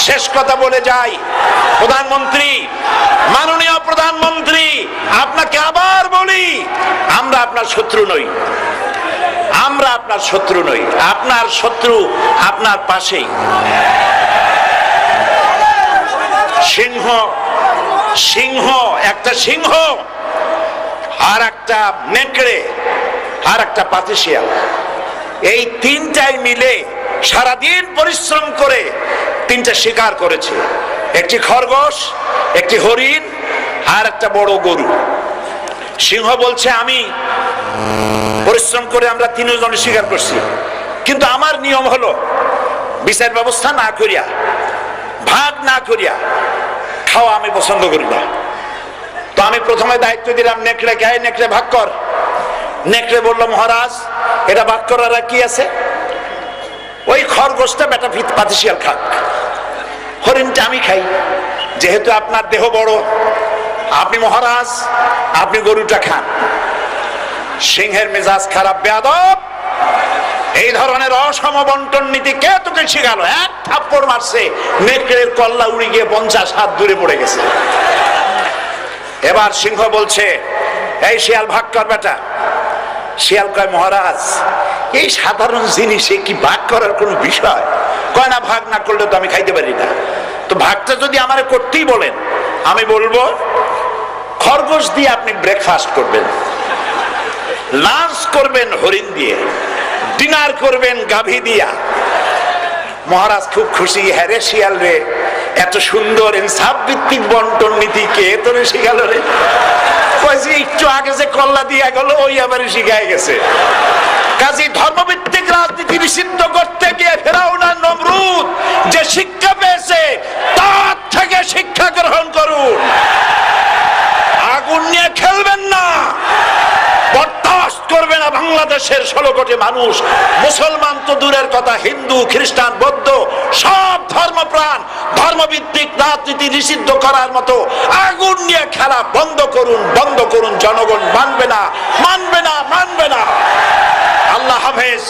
শেষ কথা বলে যাই, প্রধানমন্ত্রী, মাননীয় প্রধানমন্ত্রী, আপনাকে আবার বলি, আমরা আপনার শত্রু নই, আমরা আপনার শত্রু নই, আপনার শত্রু আপনার পাশেই। সিংহ, সিংহ, একটা সিংহ আর একটা নেকড়ে আর একটা পাতিশিয়াল, এই তিনটাই মিলে সারাদিন পরিশ্রম করে তিনটা শিকার করেছে, একটি খরগোশ, একটি হরিণ আর একটা বড় গরু। সিংহ বলছে আমি পরিশ্রম করে আমরা তিনজনে শিকার করছি, কিন্তু আমার নিয়ম হলো বিচার ব্যবস্থা না করিয়া, ভাগ না করিয়া খাওয়া আমি পছন্দ করি না। তো আমি প্রথমে দায়িত্ব দিলাম নেকড়েকে, নেকড়ে ভাগ কর। নেকড়ে বলল মহারাজ এটা ভাগ করার কি আছে, ওই খরগোশটা বেটা পাতিশিয়াল খাক, হরিণটা আমি খাই, যেহেতু আপনার দেহ বড়, আপনি মহারাজ, আপনি গরুটা খান। সিংহের মেজাজ খারাপ, বেয়াদব, এই ধরনের অসম বন্টন নীতি কে তোকে শিখালো? এক থাপ্পড় মারছে, নেকড়ের কল্লা উড়ে গিয়ে 50 হাত দূরে পড়ে গেছে। এবার সিংহ বলছে এই শিয়াল ভাগ কর বেটা। শিয়াল কয় মহারাজ এই সাধারণ জিনিসে কি ভাগ করার কোন বিষয়? কয় না, ভাগ না করলে তো আমি খাইতে পারি না। তো ভাগটা যদি আমারে করতেই বলেন, আমি বলবো খরগোশ দিয়ে আপনি ব্রেকফাস্ট করবেন, লাঞ্চ করবেন হরিণ দিয়ে, ডিনার করবেন গাভী দিয়া। মহারাজ খুব খুশি, হ্যাঁ রে শিয়াল রে, এত সুন্দর ইনসাফ ভিত্তিক বন্টন নীতি কে তোরে শিখালো রে? কইছে একটু আগে যে কল্লা দিয়া গেল ওই আবার শিখায় গেছে। কাজী ধর্মভিত্তিক রাজনীতি নিষিদ্ধ করতে গিয়ে ফেরাউন আর নমরুদ যে শিক্ষা পেয়েছে তার থেকে শিক্ষা গ্রহণ করুন। আগুন নিয়ে খেলবেন না, বরদাস্ত করবে না বাংলাদেশের 16 কোটি মানুষ। মুসলমান তো দূরের কথা, হিন্দু, খ্রিস্টান, বৌদ্ধ সব ধর্মপ্রাণ ধর্মভিত্তিক রাজনীতি নিষিদ্ধ করার মতো আগুন নিয়ে খেলা বন্ধ করুন, বন্ধ করুন। জনগণ মানবে না, মানবে না, মানবে না। আল্লাহ হাফেজ।